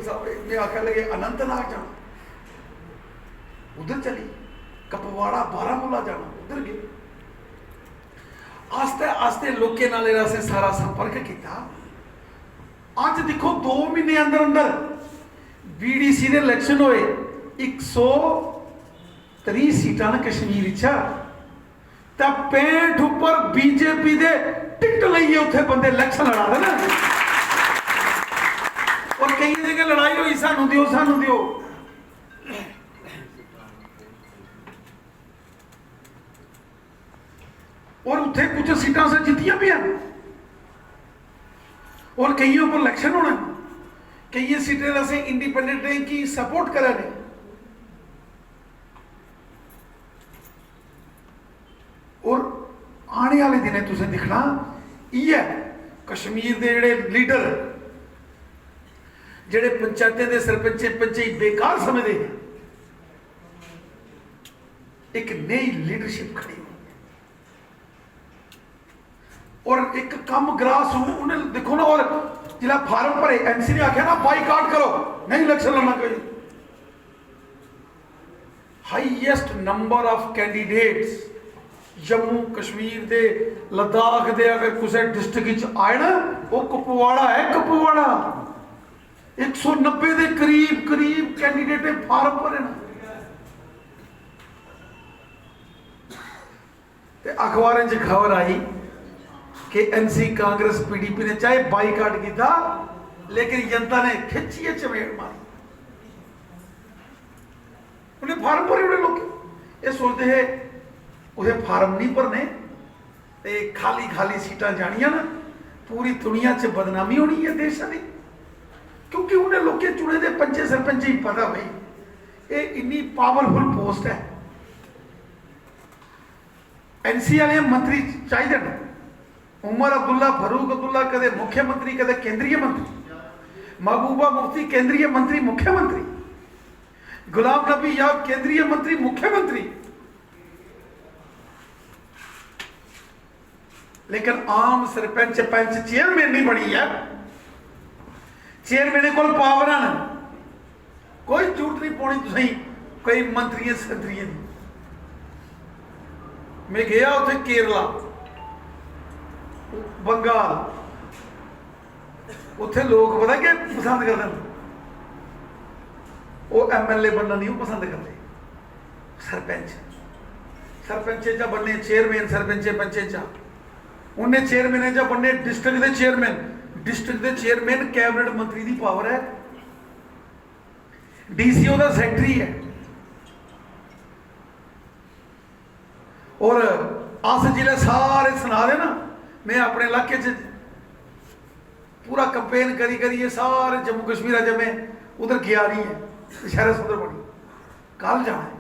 साहब मैं आखिर लगे अनंतनाग जाना, उधर चली, कपवाड़ा बारामूला जाना, उधर गए। आस्ते आस्ते लोके नाल असें सारा संपर्क किया। अज देखो 2 महीने अंदर अंदर BDC दे इलैक्शन होए, 130 सीटां ने कश्मीर च, 65 उपर BJP दे टिकट लईए उत्थे बंदे इलैक्शन लड़ा देना। और कई जगह लड़ाई हुई, सानू दियो सानू दियो। और उत्थे कुछ सीटां से जीतियां भी हैं, और कईयों पर इलेक्शन होना, कई सीटें असें इंडिपेंडेंट की सपोर्ट करा ने। और आने वाले दिन तुसें दिखना ये कश्मीर के जेड़े लीडर, जेड़े पंचायतें के सरपंचे पंचायत बेकार समझते हैं, एक नई लीडरशिप खड़ी हुई और एक कम ग्रास उन्हें देखो ना। और जिला फार्म भरे NC ने आख्या ना बाईकाट करो, नहीं इलेक्शन लड़ना कोई। Highest number of candidates Jammu Kashmir दे लद्दाख दे अगर किसी डिस्ट्रिक्ट आए ना, वो कुपवाड़ा है। कुपवाड़ा 190 के करीब करीब कैंडिडेट फार्म भरे ना। अखबार च खबर आई कि NC कांग्रेस PDP ने चाहे बाईकाट किया, लेकिन जनता ने खिंचिए चमेड़ मारी, उन्हें फार्म भरे। उन्हें लोग ये सोचते हैं उसे फार्म नहीं भरने, ते खाली खाली सीटां जानियां ना, पूरी दुनिया च बदनामी होनी है देश की। क्योंकि उन्हें लोग चुने दे पंचे सरपंच ही पता भाई ये इन्नी पावरफुल पोस्ट है। NC वाले मंत्री चाहिए, उमर अब्दुल्ला, फारूक अब्दुल्ला कदे मुख्यमंत्री कदे केंद्रीय मंत्री, महबूबा मुफ्ती केंद्रीय मंत्री मुख्यमंत्री, गुलाम नबी याब केंद्रीय मंत्री मुख्यमंत्री। लेकिन आम सरपंच पंच चेयरमैन नहीं बनी है। चेयरमैन को पावर है, कोई झूठ नहीं पानी तुम, कोई मंत्री संतरी। मैं गया उसे केरला, बंगाल, उत्थे लोग पता क्या पसंद करते हैं, वो MLA बनना नहीं पसंद करते, सरपंच। सरपंचे चा बनने चेयरमैन, सरपंचे पंचे चा उन्हें चेयरमैन चा बनने डिस्ट्रिक्ट के चेयरमैन। डिस्ट्रिक्ट के चेयरमैन कैबिनेट मंत्री की पावर है, DCO का सैकटरी है। और अस जिले सारे सुना दे ना, मैं अपने इलाके पूरा कंपेन करी करी ये सारे जम्मू कश्मीर अज मैं उधर गया नहीं है, शहर उधर बनी कल जाना है।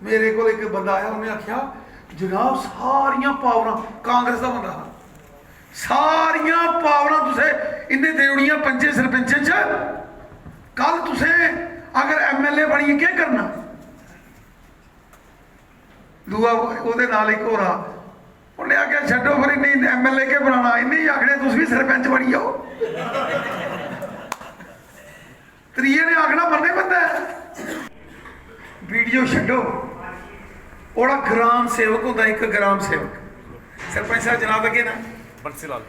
मेरे को एक बंदा आया, उन्हें आख्या जनाब सारिया पावर कांग्रेस का बंदा, सारिया पावर तुसें इन्हें देनिया पंचे सरपंचे च, कल तुसें अगर MLA बनिए क्या करना। दूआ ਉਹਦੇ ਨਾਲ ਇੱਕ ਹੋਰ ਆ, ਉਹਨੇ ਆਖਿਆ ਛੱਡੋ ਫਿਰ ਇੰਨੀ MLA के बनाना, इन्हें ही आखने तुम भी सरपंच बनी जाओ। त्रीए ने आखना बनने बंदा है। वीडियो छड्डो, ओड़ा ग्राम सेवक होंदा, एक ग्राम सेवक, सरपंच साहब जनाब अगे ना बंसीलाल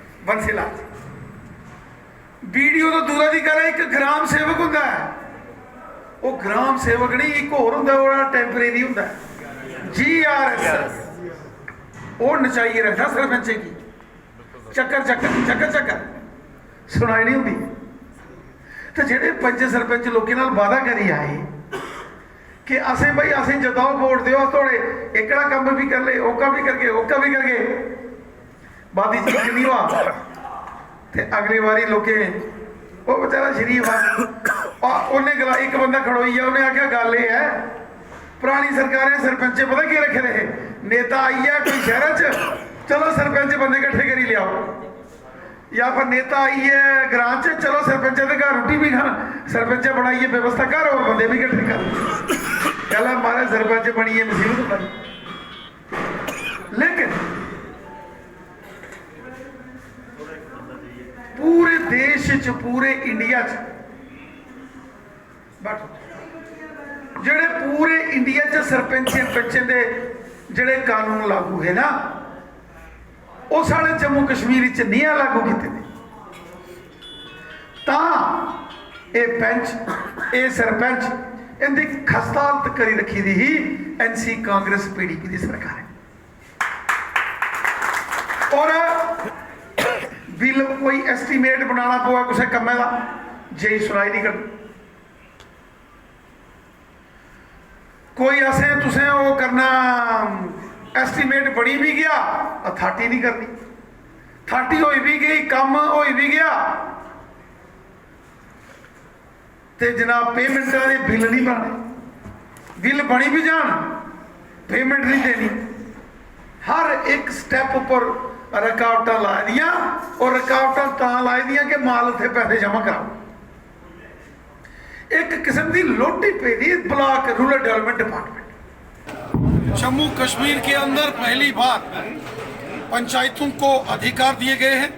वीडियो तो दूर की गल है, एक ग्राम सेवक होंदा है। वो ग्राम सेवक नहीं, एक होर होंदा, ओड़ा टैंपरेरी होंदा है, GRS, वो नचाइए रखता सरपंचे की, चक्कर चक्कर चक्कर चक्कर सुनाई नहीं होती। तो जेडे पंच सरपंच लोगों नाल वादा करी आए कि असें भाई असें जताओ वोट दो, थोड़े एकड़ा काम भी कर ले, ओका भी करके ओका भी करके बादी चीज नहीं हुआ। ते अगली बारी लोके वो बेचारा शरीफ आ, उन्हें गला एक बंदा खड़ोई है, उन्हें आख्या गल ये है पुरानी सरकारें सरपंचे पता की रखे रहे, नेता आई है कोई शहर च, चलो सरपंच बंदे इकट्ठे करी लियाओ, या फिर नेता आई है ग्रां च, चलो सरपंच के घर रोटी भी खाना, सरपंच बनाइए व्यवस्था कर और बंदे भी इकट्ठे कर। कहला मारे सरपंच बनिए मुसीबत बनी। लेकिन पूरे देश च पूरे इंडिया च ਜਿਹੜੇ पूरे इंडिया च सरपंचें पंचें दे ਜਿਹੜੇ कानून लागू है ना वो साढ़े जम्मू कश्मीर च नहीं लागू किए ये पंच ये सरपंच इनकी खस्ता हालत करी रखी दी ही NC कांग्रेस PDP की सरकार है। और बिल कोई एस्टीमेट बनाना पवा किसी कमे का जे सुनाई नहीं करती, कोई असें तुसें वो करना एस्टीमेट बनी भी गया अथॉरिटी नहीं करनी, अथॉरिटी हो भी गई काम हो भी गया ते जनाब पेमेंट के बिल नहीं बनने, बिल बनी भी जान पेमेंट नहीं देनी। हर एक स्टैप पर रुकावट ला दियां और रुकावट ला दियां कि माल उत्थे पैसे जमा कराओ। एक किस्म की लोटी पे दी block rural development department. Jammu Kashmir के अंदर पहली बार पंचायतों को अधिकार दिए गए हैं।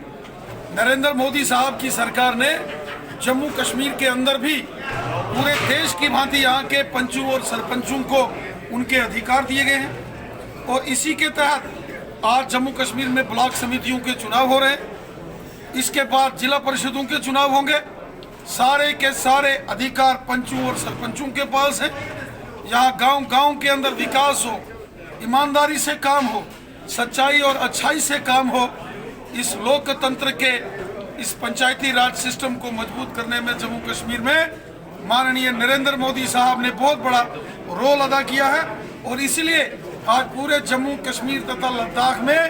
नरेंद्र मोदी साहब की सरकार ने जम्मू कश्मीर के अंदर भी पूरे देश की भांति यहाँ के पंचों और सरपंचों को उनके अधिकार दिए गए हैं और इसी के तहत आज जम्मू कश्मीर में ब्लॉक समितियों के चुनाव हो रहे हैं। इसके बाद जिला परिषदों के चुनाव होंगे। सारे के सारे अधिकार पंचों और सरपंचों के पास है। यहाँ गांव-गांव के अंदर विकास हो, ईमानदारी से काम हो, सच्चाई और अच्छाई से काम हो। इस लोकतंत्र के इस पंचायती राज सिस्टम को मजबूत करने में जम्मू कश्मीर में माननीय नरेंद्र मोदी साहब ने बहुत बड़ा रोल अदा किया है और इसलिए आज पूरे जम्मू कश्मीर तथा लद्दाख में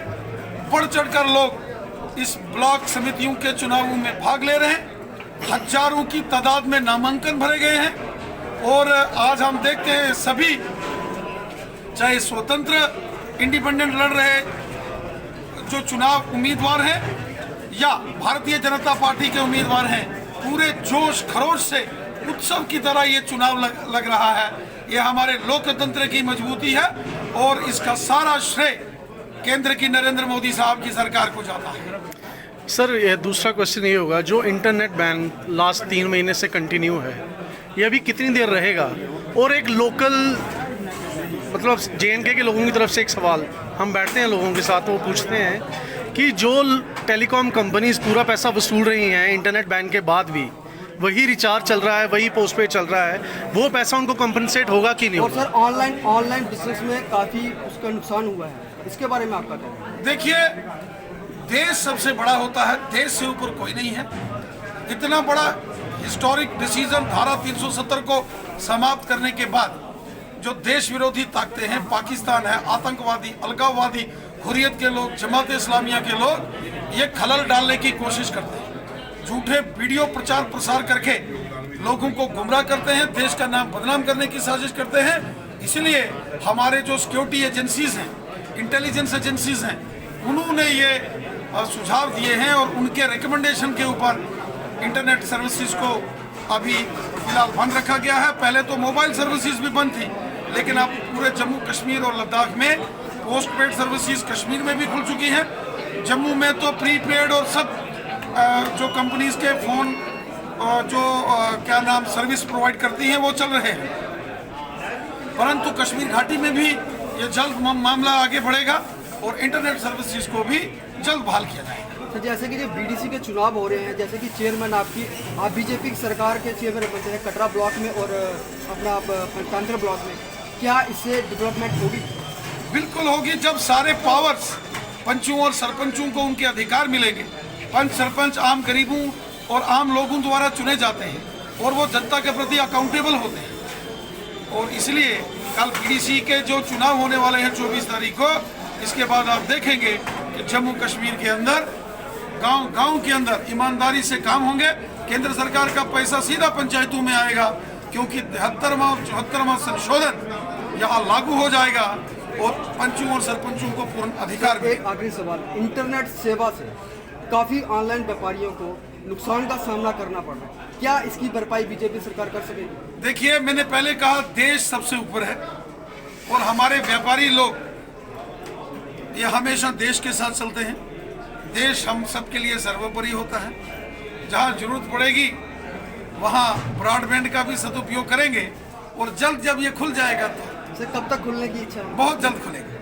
बढ़ चढ़कर लोग इस ब्लॉक समितियों के चुनावों में भाग ले रहे हैं। हजारों की तादाद में नामांकन भरे गए हैं और आज हम देखते हैं सभी चाहे स्वतंत्र इंडिपेंडेंट लड़ रहे जो चुनाव उम्मीदवार हैं या भारतीय जनता पार्टी के उम्मीदवार हैं, पूरे जोश खरोश से उत्सव की तरह ये चुनाव लग रहा है। ये हमारे लोकतंत्र की मजबूती है और इसका सारा श्रेय केंद्र की नरेंद्र मोदी साहब की सरकार को जाता है। सर ये दूसरा क्वेश्चन ये होगा, जो इंटरनेट बैन लास्ट 3 महीने से कंटिन्यू है, ये अभी कितनी देर रहेगा? और एक लोकल मतलब JNK के लोगों की तरफ से एक सवाल, हम बैठते हैं लोगों के साथ, वो पूछते हैं कि जो टेलीकॉम कंपनीज पूरा पैसा वसूल रही हैं इंटरनेट बैन के बाद भी, वही रिचार्ज चल रहा है, वही पोस्टपेड चल रहा है, वो पैसा उनको कंपनसेट होगा कि नहीं? और सर ऑनलाइन बिजनेस में काफ़ी उसका नुकसान हुआ है, इसके बारे में आपका क्या? देखिए, देश सबसे बड़ा होता है, देश से ऊपर कोई नहीं है। इतना बड़ा हिस्टोरिक डिसीजन धारा 370 को समाप्त करने के बाद जो देश विरोधी ताकतें हैं, पाकिस्तान है, आतंकवादी, अलगाववादी, हुर्रियत के लोग, जमात इस्लामिया के लोग, ये खलल डालने की कोशिश करते हैं। झूठे वीडियो प्रचार प्रसार करके लोगों को गुमराह करते हैं, देश का नाम बदनाम करने की साजिश करते हैं। इसलिए हमारे जो सिक्योरिटी एजेंसीज हैं, इंटेलिजेंस एजेंसीज हैं, उन्होंने ये सुझाव दिए हैं और उनके रिकमेंडेशन के ऊपर इंटरनेट सर्विसेज को अभी फिलहाल बंद रखा गया है। पहले तो मोबाइल सर्विसेज भी बंद थी, लेकिन अब पूरे जम्मू कश्मीर और लद्दाख में पोस्टपेड सर्विसेज कश्मीर में भी खुल चुकी हैं। जम्मू में तो प्रीपेड और सब जो कंपनीज के फ़ोन क्या नाम सर्विस प्रोवाइड करती हैं वो चल रहे हैं, परंतु कश्मीर घाटी में भी ये जल्द मामला आगे बढ़ेगा और इंटरनेट सर्विसेज को भी जल्द बहाल किया जाएगा। तो जैसे कि जो BDC के चुनाव हो रहे हैं, जैसे कि चेयरमैन आप BJP की सरकार के चेयरमैन बनते हैं कटरा ब्लॉक में और अपना पंचांतर ब्लॉक में, क्या इससे डेवलपमेंट होगी? बिल्कुल होगी। जब सारे पावर्स पंचों और सरपंचों को उनके अधिकार मिलेंगे, पंच सरपंच आम गरीबों और आम लोगों द्वारा चुने जाते हैं और वो जनता के प्रति अकाउंटेबल होते हैं। और इसलिए कल BDC के जो चुनाव होने वाले हैं 24 तारीख को, इसके बाद आप देखेंगे कि जम्मू कश्मीर के अंदर गांव के अंदर ईमानदारी से काम होंगे। केंद्र सरकार का पैसा सीधा पंचायतों में आएगा क्योंकि 73वां और 74वां संशोधन यहाँ लागू हो जाएगा और पंचों और सरपंचों को पूर्ण अधिकार। एक आखिरी सवाल, इंटरनेट सेवा से काफ़ी ऑनलाइन व्यापारियों को नुकसान का सामना करना पड़ रहा है, क्या इसकी भरपाई BJP सरकार कर सकेगी? देखिए, मैंने पहले कहा देश सबसे ऊपर है और हमारे व्यापारी लोग ये हमेशा देश के साथ चलते हैं। देश हम सबके लिए सर्वोपरि होता है जहाँ जरूरत पड़ेगी वहाँ ब्रॉडबैंड का भी सदुपयोग करेंगे और जल्द जब ये खुल जाएगा तो कब तक खुलने की इच्छा है? बहुत जल्द खुलेगा।